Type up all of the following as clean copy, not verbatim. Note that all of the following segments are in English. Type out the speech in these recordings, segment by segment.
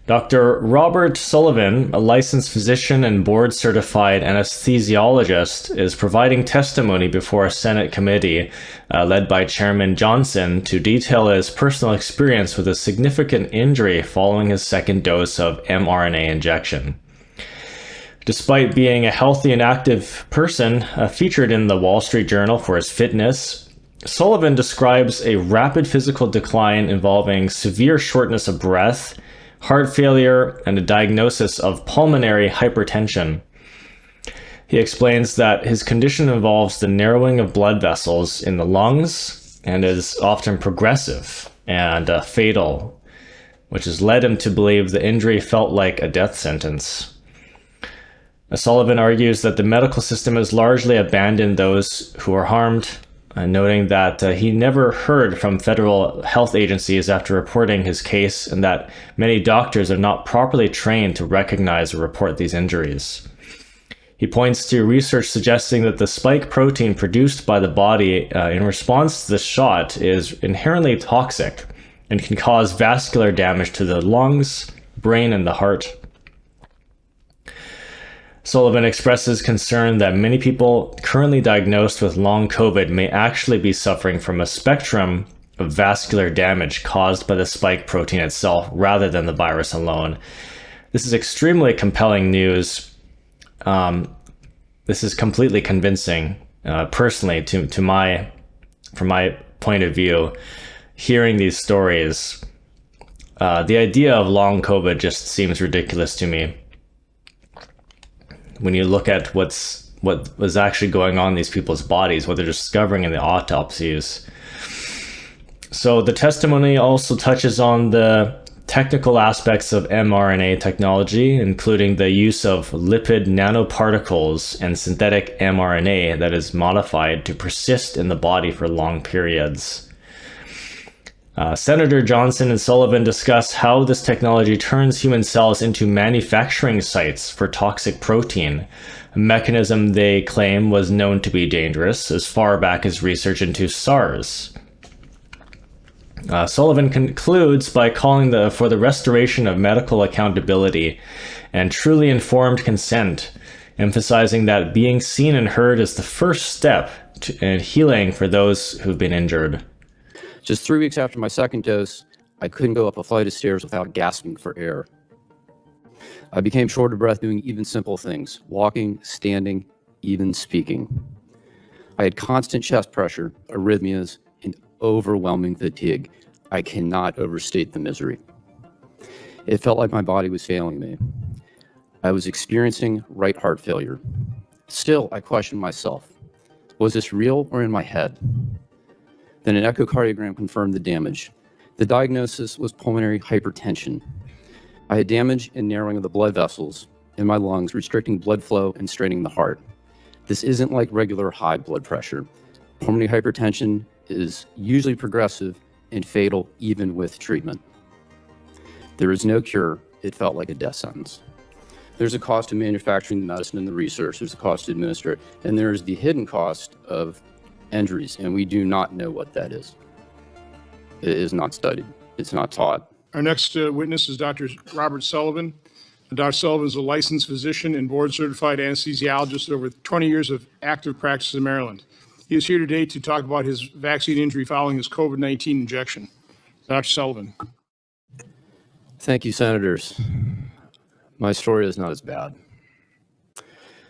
Dr. Robert Sullivan, a licensed physician and board-certified anesthesiologist, is providing testimony before a Senate committee led by Chairman Johnson to detail his personal experience with a significant injury following his second dose of mRNA injection. Despite being a healthy and active person, featured in the Wall Street Journal for his fitness, Sullivan describes a rapid physical decline involving severe shortness of breath, heart failure, and a diagnosis of pulmonary hypertension. He explains that his condition involves the narrowing of blood vessels in the lungs and is often progressive and fatal, which has led him to believe the injury felt like a death sentence. Sullivan argues that the medical system has largely abandoned those who are harmed, noting that he never heard from federal health agencies after reporting his case, and that many doctors are not properly trained to recognize or report these injuries. He points to research suggesting that the spike protein produced by the body in response to the shot is inherently toxic and can cause vascular damage to the lungs, brain, and the heart. Sullivan expresses concern that many people currently diagnosed with long COVID may actually be suffering from a spectrum of vascular damage caused by the spike protein itself rather than the virus alone. This is extremely compelling news. This is completely convincing, personally, from my point of view. Hearing these stories, the idea of long COVID just seems ridiculous to me. When you look at what was actually going on in these people's bodies, what they're discovering in the autopsies. So the testimony also touches on the technical aspects of mRNA technology, including the use of lipid nanoparticles and synthetic mRNA that is modified to persist in the body for long periods. Senator Johnson and Sullivan discuss how this technology turns human cells into manufacturing sites for toxic protein, a mechanism they claim was known to be dangerous as far back as research into SARS. Sullivan concludes by calling for the restoration of medical accountability and truly informed consent, emphasizing that being seen and heard is the first step in healing for those who've been injured. Just 3 weeks after my second dose, I couldn't go up a flight of stairs without gasping for air. I became short of breath doing even simple things, walking, standing, even speaking. I had constant chest pressure, arrhythmias, and overwhelming fatigue. I cannot overstate the misery. It felt like my body was failing me. I was experiencing right heart failure. Still, I questioned myself. Was this real or in my head? Then an echocardiogram confirmed the damage. The diagnosis was pulmonary hypertension. I had damage and narrowing of the blood vessels in my lungs, restricting blood flow and straining the heart. This isn't like regular high blood pressure. Pulmonary hypertension is usually progressive and fatal even with treatment. There is no cure. It felt like a death sentence. There's a cost to manufacturing the medicine and the research. There's a cost to administer it. And there's the hidden cost of injuries, and we do not know what that is. It is not studied. It's not taught. Our next witness is Dr. Robert Sullivan. Dr. Sullivan is a licensed physician and board-certified anesthesiologist with over 20 years of active practice in Maryland. He is here today to talk about his vaccine injury following his COVID-19 injection. Dr. Sullivan. Thank you, Senators. My story is not as bad.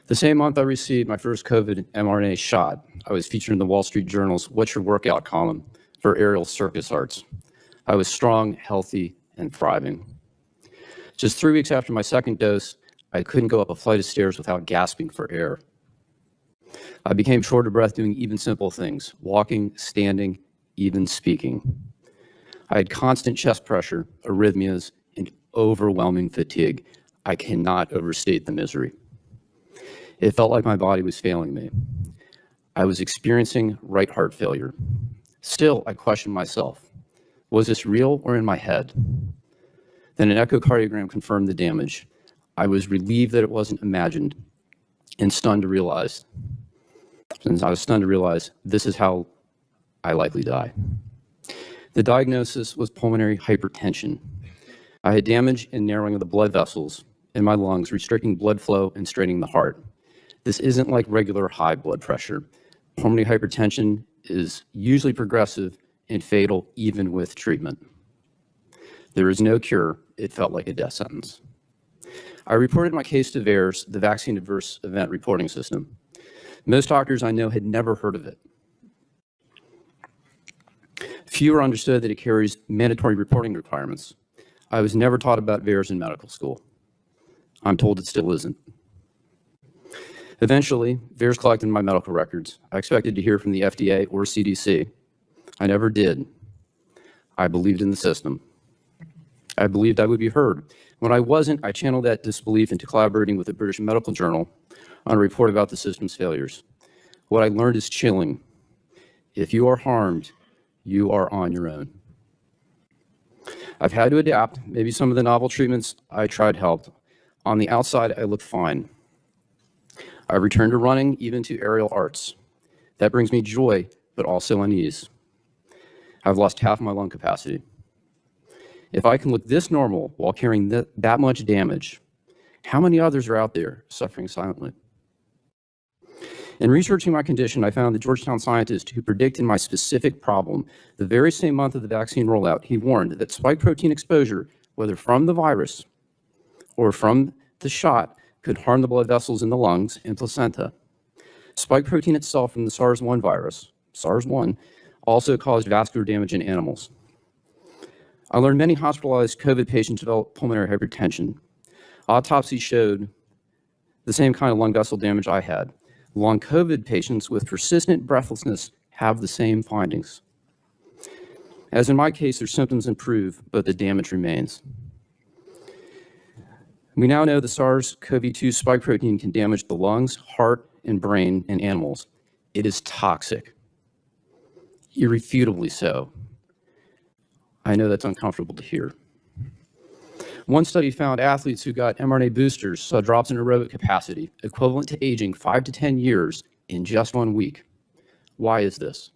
The same month I received my first COVID mRNA shot, I was featured in the Wall Street Journal's What's Your Workout column for aerial circus arts. I was strong, healthy, and thriving. Just 3 weeks after my second dose, I couldn't go up a flight of stairs without gasping for air. I became short of breath doing even simple things, walking, standing, even speaking. I had constant chest pressure, arrhythmias, and overwhelming fatigue. I cannot overstate the misery. It felt like my body was failing me. I was experiencing right heart failure. Still, I questioned myself. Was this real or in my head? Then an echocardiogram confirmed the damage. I was relieved that it wasn't imagined and stunned to realize this is how I likely die. The diagnosis was pulmonary hypertension. I had damage and narrowing of the blood vessels in my lungs, restricting blood flow and straining the heart. This isn't like regular high blood pressure. Pulmonary hypertension is usually progressive and fatal even with treatment. There is no cure. It felt like a death sentence. I reported my case to VAERS, the Vaccine Adverse Event Reporting System. Most doctors I know had never heard of it. Fewer understood that it carries mandatory reporting requirements. I was never taught about VAERS in medical school. I'm told it still isn't. Eventually, VAERS collected my medical records. I expected to hear from the FDA or CDC. I never did. I believed in the system. I believed I would be heard. When I wasn't, I channeled that disbelief into collaborating with the British Medical Journal on a report about the system's failures. What I learned is chilling. If you are harmed, you are on your own. I've had to adapt. Maybe some of the novel treatments I tried helped. On the outside, I look fine. I returned to running, even to aerial arts. That brings me joy, but also unease. I've lost half my lung capacity. If I can look this normal while carrying that much damage, how many others are out there suffering silently? In researching my condition, I found the Georgetown scientist who predicted my specific problem. The very same month of the vaccine rollout, he warned that spike protein exposure, whether from the virus or from the shot, could harm the blood vessels in the lungs and placenta. Spike protein itself from the SARS-1 virus, SARS-1, also caused vascular damage in animals. I learned many hospitalized COVID patients developed pulmonary hypertension. Autopsy showed the same kind of lung vessel damage I had. Long COVID patients with persistent breathlessness have the same findings. As in my case, their symptoms improve, but the damage remains. We now know the SARS-CoV-2 spike protein can damage the lungs, heart, and brain in animals. It is toxic, irrefutably so. I know that's uncomfortable to hear. One study found athletes who got mRNA boosters saw drops in aerobic capacity, equivalent to aging 5 to 10 years in just 1 week. Why is this?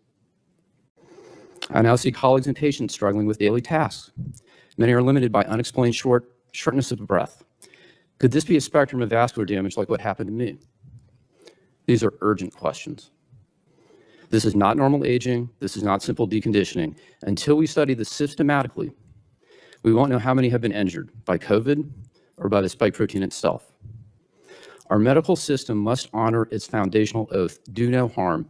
I now see colleagues and patients struggling with daily tasks. Many are limited by unexplained shortness of breath. Could this be a spectrum of vascular damage like what happened to me? These are urgent questions. This is not normal aging. This is not simple deconditioning. Until we study this systematically, we won't know how many have been injured by COVID or by the spike protein itself. Our medical system must honor its foundational oath, do no harm.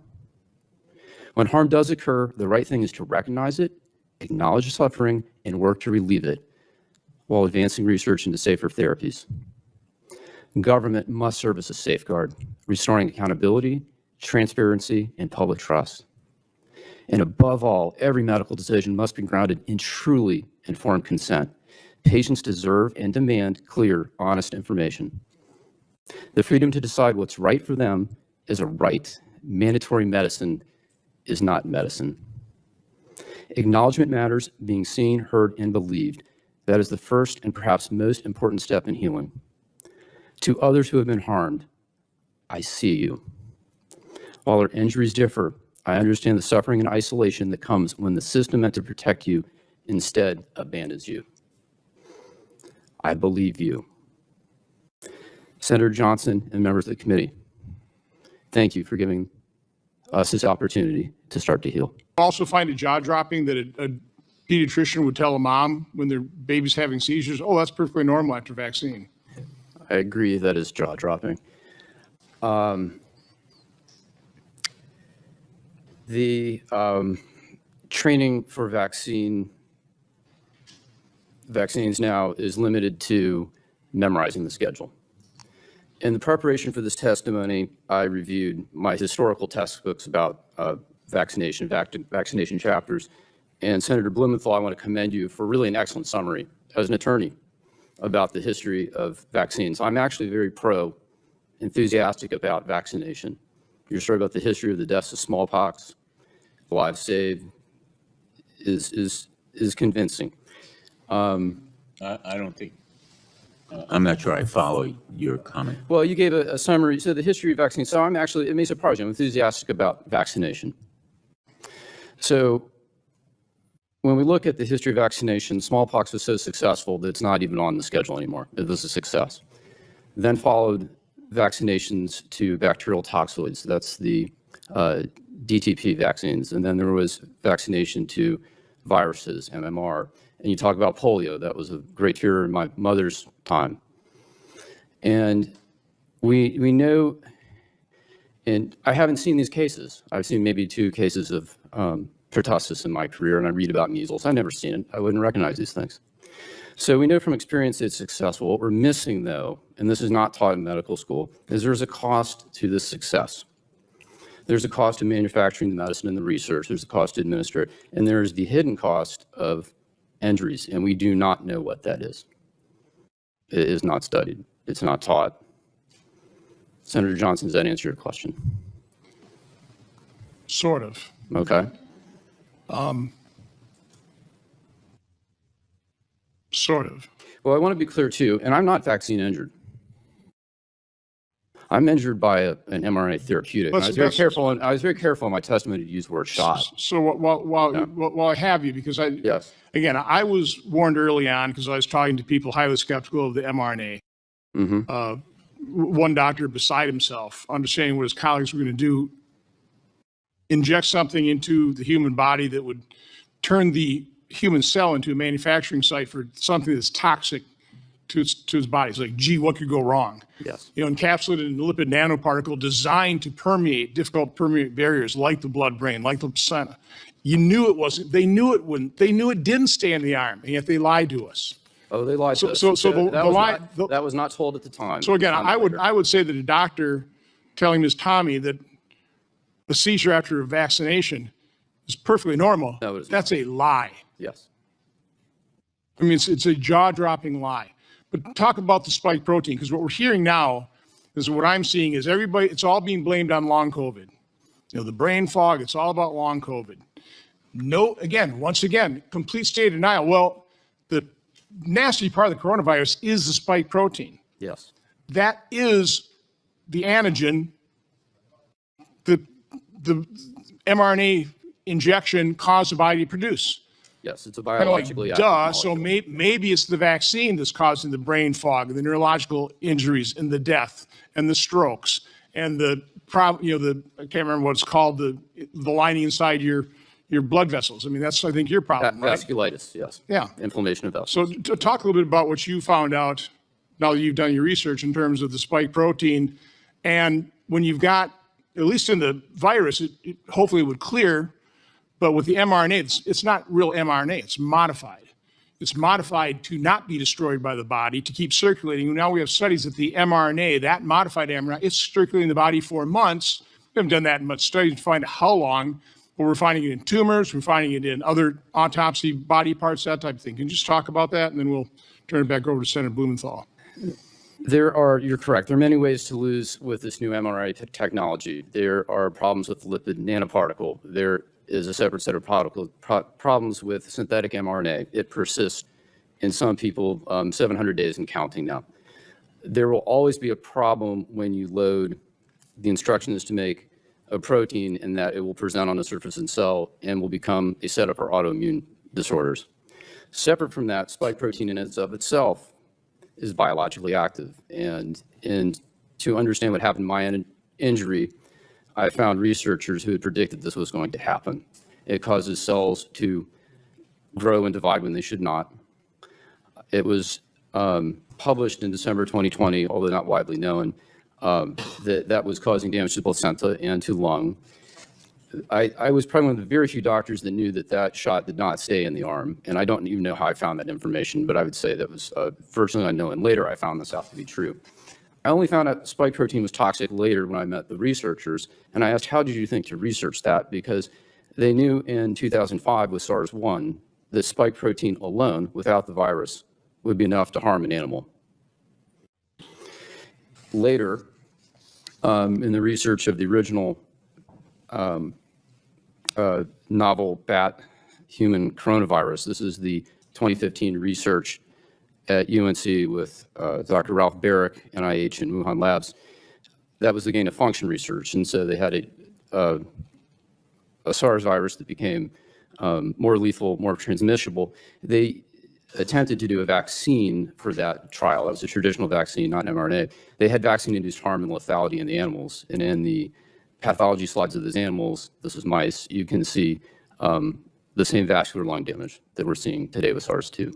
When harm does occur, the right thing is to recognize it, acknowledge the suffering, and work to relieve it while advancing research into safer therapies. Government must serve as a safeguard, restoring accountability, transparency, and public trust. And above all, every medical decision must be grounded in truly informed consent. Patients deserve and demand clear, honest information. The freedom to decide what's right for them is a right. Mandatory medicine is not medicine. Acknowledgement matters, being seen, heard, and believed. That is the first and perhaps most important step in healing. To others who have been harmed, I see you. While our injuries differ, I understand the suffering and isolation that comes when the system meant to protect you instead abandons you. I believe you. Senator Johnson and members of the committee, thank you for giving us this opportunity to start to heal. I also find it jaw-dropping that a pediatrician would tell a mom when their baby's having seizures, oh, that's perfectly normal after vaccine. I agree that is jaw-dropping. The training for vaccines now is limited to memorizing the schedule. In the preparation for this testimony, I reviewed my historical textbooks about vaccination chapters. And Senator Blumenthal, I want to commend you for really an excellent summary as an attorney about the history of vaccines. I'm actually very enthusiastic about vaccination. Your story about the history of the deaths of smallpox, lives saved, is convincing. I don't think, I'm not sure I follow your comment. Well, you gave a summary, so the history of vaccines. So it may surprise you, I'm enthusiastic about vaccination. So when we look at the history of vaccination, smallpox was so successful that it's not even on the schedule anymore. It was a success. Then followed vaccinations to bacterial toxoids. That's the DTP vaccines. And then there was vaccination to viruses, MMR. And you talk about polio. That was a great cure in my mother's time. And we know, and I haven't seen these cases. I've seen maybe 2 cases of pertussis in my career, and I read about measles. I've never seen it. I wouldn't recognize these things. So we know from experience it's successful. What we're missing, though, and this is not taught in medical school, is there's a cost to this success. There's a cost to manufacturing the medicine and the research. There's a cost to administer it. And there's the hidden cost of injuries, and we do not know what that is. It is not studied. It's not taught. Senator Johnson, does that answer your question? Sort of. Okay. Sort of. Well, I want to be clear, too, and I'm not vaccine injured. I'm injured by an mRNA therapeutic. And I was very careful. I was very careful in my testimony to use the word shot. So while I have you, because Yes. again, I was warned early on because I was talking to people highly skeptical of the mRNA. One doctor beside himself, understanding what his colleagues were going to do, inject something into the human body that would turn the human cell into a manufacturing site for something that's toxic to its body. It's like, gee, what could go wrong? Yes. You know, encapsulated in a lipid nanoparticle designed to permeate difficult to permeate barriers like the blood-brain, like the placenta. You knew it wasn't. They knew it wouldn't. They knew it didn't stay in the arm, and yet they lied to us. Oh, they lied to us. That was not told at the time. So again, I would say that a doctor telling Ms. Tommy that a seizure after a vaccination is perfectly normal. No, it is That's a lie. Yes. I mean, it's a jaw-dropping lie. But talk about the spike protein, because what we're hearing now is what I'm seeing is it's all being blamed on long COVID. You know, the brain fog, it's all about long COVID. No, once again, complete state of denial. Well, the nasty part of the coronavirus is the spike protein. Yes. That is the antigen the mRNA injection caused the body to produce. Yes, it's a Kind of biologically like, active so molecule. maybe it's the vaccine that's causing the brain fog, and the neurological injuries, and the death, and the strokes, and the I can't remember what it's called, the lining inside your blood vessels. I mean, that's, I think, your problem, right? Vasculitis, yes. Yeah. Inflammation of vessels. So to talk a little bit about what you found out now that you've done your research in terms of the spike protein, and when you've got, at least in the virus, it hopefully would clear, but with the mRNA, it's not real mRNA, it's modified. It's modified to not be destroyed by the body, to keep circulating. Now we have studies that the mRNA, that modified mRNA, it's circulating in the body for months. We haven't done that in much studies to find out how long, but we're finding it in tumors, we're finding it in other autopsy body parts, that type of thing. Can you just talk about that, and then we'll turn it back over to Senator Blumenthal. You're correct. There are many ways to lose with this new mRNA technology. There are problems with the lipid nanoparticle. There is a separate set of problems with synthetic mRNA. It persists in some people 700 days and counting now. There will always be a problem when you load the instructions to make a protein, in that it will present on the surface of the cell and will become a setup for autoimmune disorders. Separate from that, spike protein in and of itself is biologically active. And to understand what happened to my injury, I found researchers who had predicted this was going to happen. It causes cells to grow and divide when they should not. It was published in December 2020, although not widely known, that was causing damage to placenta and to lung. I was probably one of the very few doctors that knew that shot did not stay in the arm, and I don't even know how I found that information, but I would say that was virtually unknown. And later I found this out to be true. I only found out spike protein was toxic later when I met the researchers, and I asked, how did you think to research that? Because they knew in 2005 with SARS-1 that spike protein alone, without the virus, would be enough to harm an animal. Later, in the research of the original novel bat human coronavirus, this is the 2015 research at UNC with Dr. Ralph Barrick, NIH, and Wuhan Labs. That was the gain of function research, and so they had a SARS virus that became more lethal, more transmissible. They attempted to do a vaccine for that trial. That was a traditional vaccine, not an mRNA. They had vaccine-induced harm and lethality in the animals. And in the pathology slides of those animals, this is mice, you can see the same vascular lung damage that we're seeing today with SARS-2.